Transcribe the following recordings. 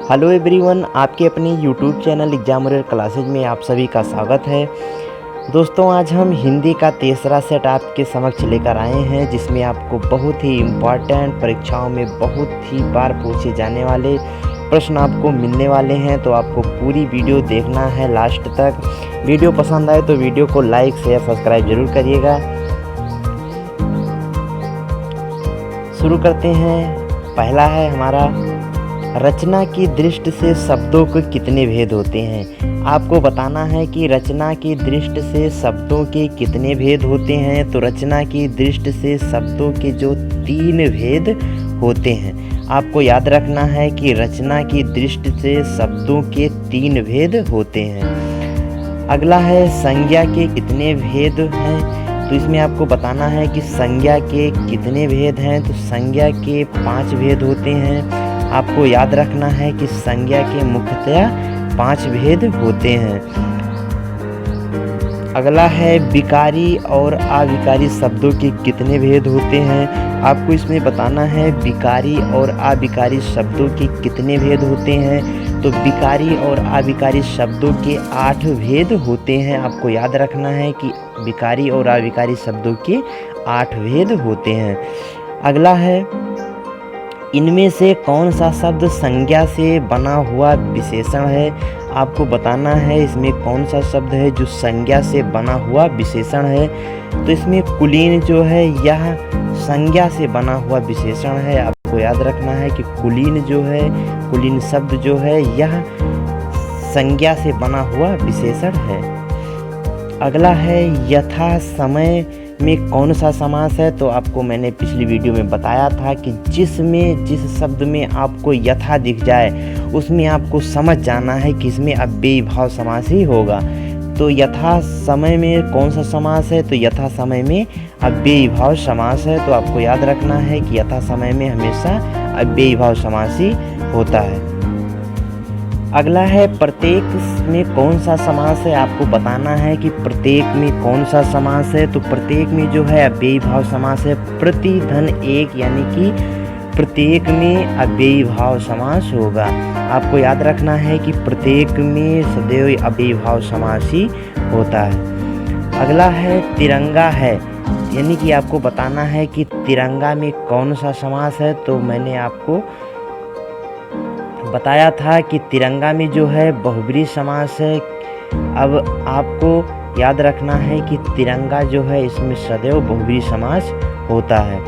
Hello everyone, आपके अपने YouTube channel exam warrior classes में आप सभी का स्वागत है। दोस्तों, आज हम हिंदी का तीसरा सेट आपके समक्ष लेकर आए हैं, जिसमें आपको बहुत ही इम्पॉर्टेंट परीक्षाओं में बहुत ही बार पूछे जाने वाले प्रश्न आपको मिलने वाले हैं। तो आपको पूरी वीडियो देखना है लास्ट तक। वीडियो पसंद आए तो वीडियो को लाइक शेयर सब्सक्राइब जरूर करिएगा। शुरू करते हैं। पहला है हमारा, रचना की दृष्टि से शब्दों के कितने भेद होते हैं। आपको बताना है कि रचना की दृष्टि से शब्दों के कितने भेद होते हैं। तो रचना की दृष्टि से शब्दों के जो 3 भेद होते हैं, आपको याद रखना है कि रचना की दृष्टि से शब्दों के 3 भेद होते हैं। अगला है, संज्ञा के कितने भेद हैं। तो इसमें आपको बताना है कि संज्ञा के कितने भेद हैं। तो संज्ञा के 5 भेद होते हैं। आपको याद रखना है कि संज्ञा के मुख्यतः 5 भेद होते हैं। अगला है, विकारी और अविकारी शब्दों के कितने भेद होते हैं। आपको इसमें बताना है विकारी और अविकारी शब्दों के कितने भेद होते हैं। तो विकारी और अविकारी शब्दों के 8 भेद होते हैं। आपको याद रखना है कि विकारी और अविकारी शब्दों के 8 भेद होते हैं। अगला है, इनमें से कौन सा शब्द संज्ञा से बना हुआ विशेषण है। आपको बताना है इसमें कौन सा शब्द है जो संज्ञा से बना हुआ विशेषण है। तो इसमें कुलीन जो है यह संज्ञा से बना हुआ विशेषण है। आपको याद रखना है कि कुलीन जो है, कुलीन शब्द जो है यह संज्ञा से बना हुआ विशेषण है। अगला है, यथा समय में कौन सा समास है। तो आपको मैंने पिछली वीडियो में बताया था कि जिस शब्द में आपको यथा दिख जाए उसमें आपको समझ जाना है कि इसमें अव्ययी भाव समास ही होगा। तो यथा समय में कौन सा समास है। तो यथा समय में अव्ययी भाव समास है। तो आपको याद रखना है कि यथा समय में हमेशा अव्ययी भाव समास ही होता है। अगला है, प्रत्येक में कौन सा समास है। आपको बताना है कि प्रत्येक में कौन सा समास है। तो प्रत्येक में जो है अव्ययी भाव समास है। प्रति धन एक, यानी कि प्रत्येक में अव्ययी भाव समास होगा। आपको याद रखना है कि प्रत्येक में सदैव अव्ययी भाव समास ही होता है। अगला है, तिरंगा है, यानी कि आपको बताना है कि तिरंगा में कौन सा समास है। तो मैंने आपको बताया था कि तिरंगा में जो है बहुब्रीहि समास है। अब आपको याद रखना है कि तिरंगा जो है इसमें सदैव बहुब्रीहि समास होता है।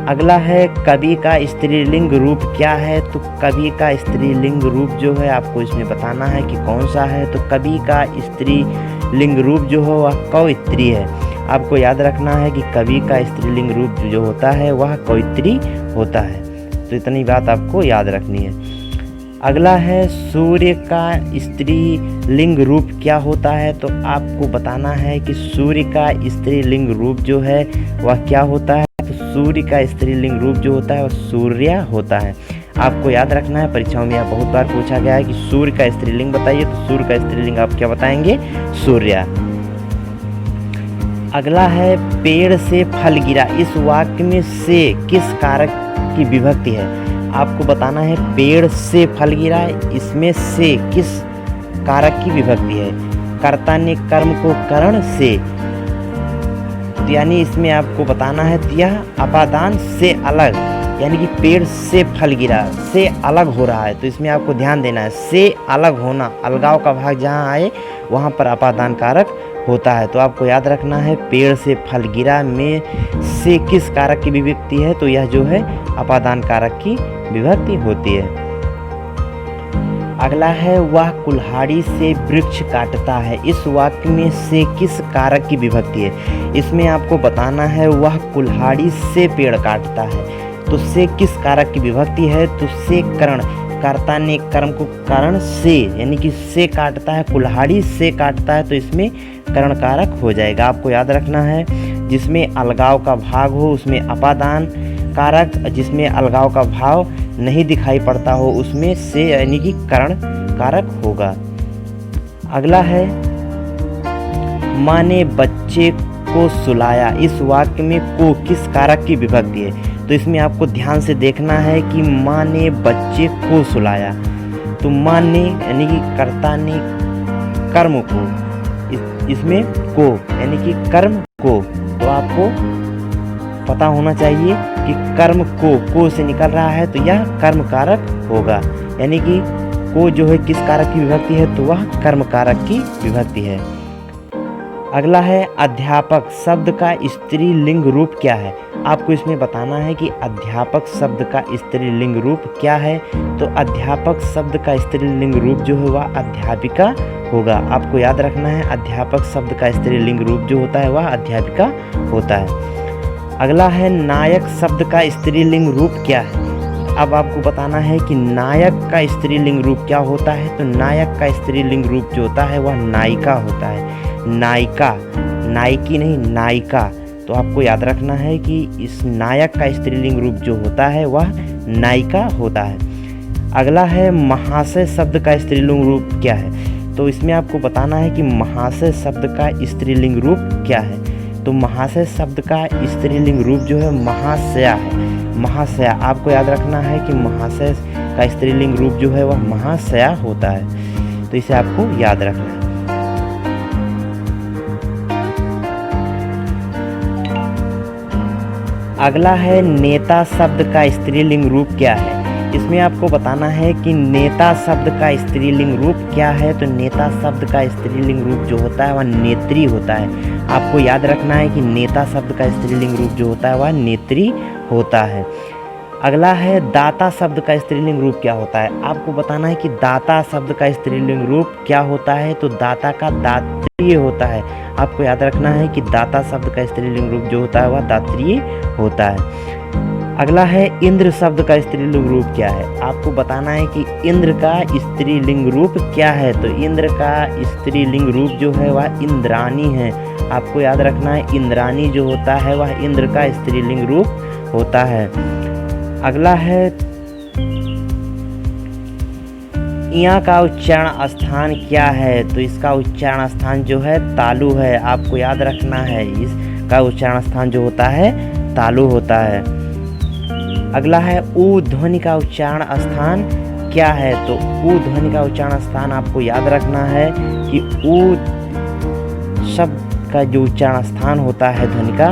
अगला है, कवि का स्त्रीलिंग रूप क्या है। तो कवि का स्त्रीलिंग रूप जो है आपको इसमें बताना है कि कौन सा है। तो कवि का स्त्रीलिंग रूप जो हो वह कवयित्री है। आपको याद रखना है कि कवि का स्त्रीलिंग रूप जो होता है वह कवयित्री होता है। तो इतनी बात आपको याद रखनी है। अगला है, सूर्य का स्त्रीलिंग रूप क्या होता है। तो आपको बताना है कि सूर्य का स्त्रीलिंग रूप जो है वह क्या होता है। तो सूर्य का स्त्रीलिंग रूप जो होता है वह सूर्या होता है। आपको याद रखना है, परीक्षाओं में यह बहुत बार पूछा गया है कि सूर्य का स्त्रीलिंग बताइए। तो सूर्य का स्त्रीलिंग आप क्या बताएंगे, सूर्या। अगला है, पेड़ से फल गिरा, इस वाक्य में से किस कारक की विभक्ति है। आपको बताना है पेड़ से फल गिरा, इसमें से किस कारक की विभक्ति है। कर्ता ने कर्म को करण से, तो यानी इसमें आपको बताना है यह अपादान से अलग, यानी कि पेड़ से फल गिरा से अलग हो रहा है। तो इसमें आपको ध्यान देना है, से अलग होना, अलगाव का भाग जहाँ आए वहाँ पर अपादान कारक होता है। तो आपको याद रखना है पेड़ से फल गिरा में से किस कारक की विभक्ति है। तो यह जो है अपादान कारक की विभक्ति होती है। अगला है, वह कुल्हाड़ी से वृक्ष काटता है, इस वाक्य में से किस कारक की विभक्ति है। इसमें आपको बताना है वह कुल्हाड़ी से पेड़ काटता है। तो से किस कारक की विभक्ति है। तो से करण, कर्ता ने कर्म को करण से, यानी कि से काटता है, कुल्हाड़ी से काटता है। तो इसमें करण कारक हो जाएगा। आपको याद रखना है जिसमें अलगाव का भाग हो उसमें अपादान कारक, जिसमें अलगाव का भाव नहीं दिखाई पड़ता हो उसमें से, यानी कि करण कारक होगा। अगला है, माँ ने बच्चे को सुलाया, इस वाक्य में को किस कारक की विभक्ति है। तो इसमें आपको ध्यान से देखना है कि माँ ने बच्चे को सुलाया। तो मान ने यानी कि कर्ता ने कर्म को, इसमें को यानी कि कर्म को, तो आपको पता होना चाहिए कि कर्म को से निकल रहा है तो यह कर्म कारक होगा। यानी कि को जो है किस कारक की विभक्ति है, तो वह कर्म कारक की विभक्ति है। अगला है अध्यापक शब्द का स्त्रीलिंग रूप क्या है। आपको इसमें बताना है कि अध्यापक शब्द का स्त्रीलिंग रूप क्या है। तो अध्यापक शब्द का स्त्रीलिंग रूप जो है वह अध्यापिका होगा। आपको याद रखना है अध्यापक शब्द का स्त्रीलिंग रूप जो होता है वह अध्यापिका होता है। अगला है नायक शब्द का स्त्रीलिंग रूप क्या है। अब आपको बताना है कि नायक का स्त्रीलिंग रूप क्या होता है। तो नायक का स्त्रीलिंग रूप जो होता है वह नायिका होता है। नायिका, नायिकी नहीं, नायिका। तो आपको याद रखना है कि इस नायक का स्त्रीलिंग रूप जो होता है वह नायिका होता है। अगला है महाशय शब्द का स्त्रीलिंग रूप क्या है। तो इसमें आपको बताना है कि महाशय शब्द का स्त्रीलिंग रूप क्या है। तो महाशय शब्द का स्त्रीलिंग रूप जो है महाशया है। महाशया, आपको याद रखना है कि महाशय का स्त्रीलिंग रूप जो है वह महाशया होता है। तो इसे आपको याद रखना है। अगला है नेता शब्द का स्त्रीलिंग रूप क्या है। इसमें आपको बताना है कि नेता शब्द का स्त्रीलिंग रूप क्या है। तो नेता शब्द का स्त्रीलिंग रूप जो होता है वह नेत्री होता है। आपको याद रखना है कि नेता शब्द का स्त्रीलिंग रूप जो होता है वह नेत्री होता है। अगला है दाता शब्द का स्त्रीलिंग रूप क्या होता है। आपको बताना है कि दाता शब्द का स्त्रीलिंग रूप क्या होता है। तो दाता का दात्रीय होता है। आपको याद रखना है कि दाता शब्द का स्त्रीलिंग रूप जो होता है वह दात्रीय होता है। अगला है इंद्र शब्द का स्त्रीलिंग रूप क्या है। आपको बताना है कि इंद्र का स्त्रीलिंग रूप क्या है। तो इंद्र का स्त्रीलिंग रूप जो है वह इंद्रानी है। आपको याद रखना है इंद्रानी जो होता है वह इंद्र का स्त्रीलिंग रूप होता है। अगला है यहाँ का उच्चारण स्थान क्या है। तो इसका उच्चारण स्थान जो है तालु है। आपको याद रखना है इसका उच्चारण स्थान जो होता है तालु होता है। अगला है ऊ ध्वनि का उच्चारण स्थान क्या है। तो ऊ ध्वनि का उच्चारण स्थान आपको याद रखना है कि ऊ शब्द का जो उच्चारण स्थान होता है ध्वनि का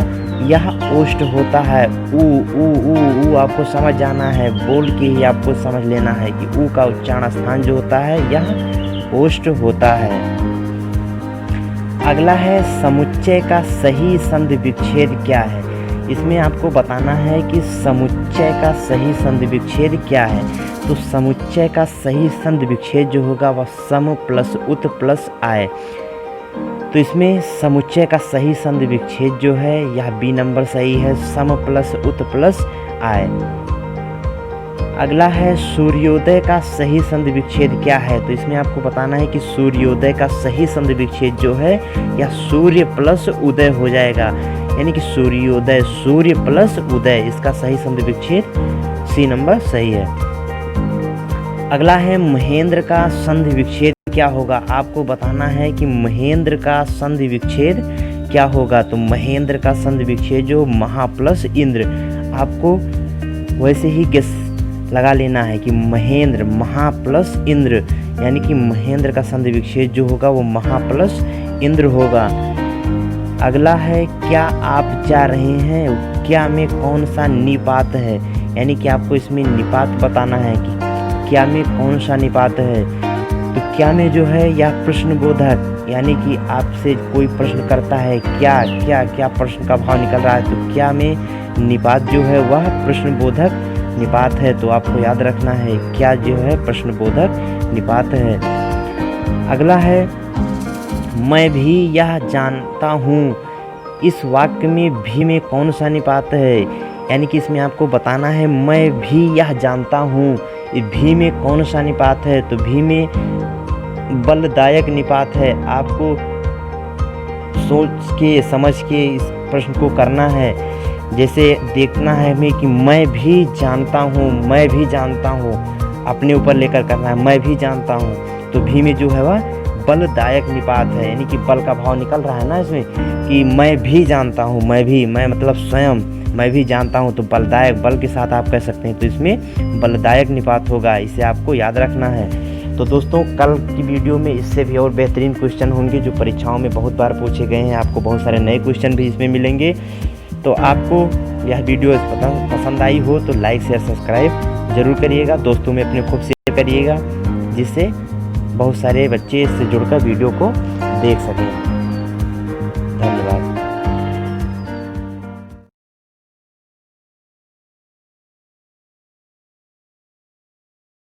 यह ओष्ठ होता है। ऊ ऊ ऊ ऊ आपको समझ जाना है, बोल के ही आपको समझ लेना है कि ऊ का उच्चारण स्थान जो होता है यह ओष्ठ होता है। अगला है समुच्चय का सही संधि विच्छेद क्या है। इसमें आपको बताना है कि समुच्चय का सही संधि विच्छेद क्या है। तो समुच्चय का सही संधि विच्छेद जो होगा वह सम प्लस उत प्लस आय। तो इसमें समुच्चय का सही संधि विच्छेद जो है यह बी नंबर सही है, सम प्लस उत प्लस आय। अगला है सूर्योदय का सही संधि विच्छेद क्या है। तो इसमें आपको बताना है कि सूर्योदय का सही संधि विच्छेद जो है यह सूर्य प्लस उदय हो जाएगा। यानी कि सूर्योदय, सूर्य प्लस उदय, इसका सही संधि विच्छेद सी नंबर सही है। अगला है महेंद्र का संधि विच्छेद क्या होगा। आपको बताना है कि महेंद्र का संधि विच्छेद क्या होगा। तो महेंद्र का संधि विच्छेद जो महा प्लस इंद्र, आपको वैसे ही गेस लगा लेना है कि महेंद्र महा प्लस इंद्र, यानी कि महेंद्र का संधि विच्छेद जो होगा वो महा प्लस इंद्र होगा। अगला है क्या आप जा रहे हैं, क्या में कौन सा निपात है। यानी कि आपको इसमें निपात बताना है कि क्या में कौन सा निपात है। तो क्या में जो है यह प्रश्नबोधक, यानी कि आपसे कोई प्रश्न करता है क्या क्या क्या प्रश्न का भाव निकल रहा है। तो क्या में निपात जो है वह प्रश्नबोधक निपात है। तो आपको याद रखना है क्या जो है प्रश्नबोधक निपात है। अगला है मैं भी यह जानता हूँ। इस वाक्य में भी में कौन सा निपात है। यानी कि इसमें आपको बताना है मैं भी यह जानता हूँ, भी में कौन सा निपात है। तो भी में बलदायक निपात है। आपको सोच के समझ के इस प्रश्न को करना है। जैसे देखना है हमें कि मैं भी जानता हूँ, मैं भी जानता हूँ, अपने ऊपर लेकर करना है मैं भी जानता हूँ। तो भी में जो है वह बलदायक निपात है, यानी कि बल का भाव निकल रहा है ना इसमें कि मैं भी जानता हूँ, मैं मतलब स्वयं, मैं भी जानता हूँ। तो बलदायक बल के साथ आप कह सकते हैं। तो इसमें बलदायक निपात होगा, इसे आपको याद रखना है। तो दोस्तों कल की वीडियो में इससे भी और बेहतरीन क्वेश्चन होंगे जो परीक्षाओं में बहुत बार पूछे गए हैं। आपको बहुत सारे नए क्वेश्चन भी इसमें मिलेंगे। तो आपको यह वीडियो पसंद आई हो तो लाइक शेयर सब्सक्राइब ज़रूर करिएगा, दोस्तों में अपने खूब शेयर करिएगा, जिससे बहुत सारे बच्चे इससे जुड़कर वीडियो को देख सकें।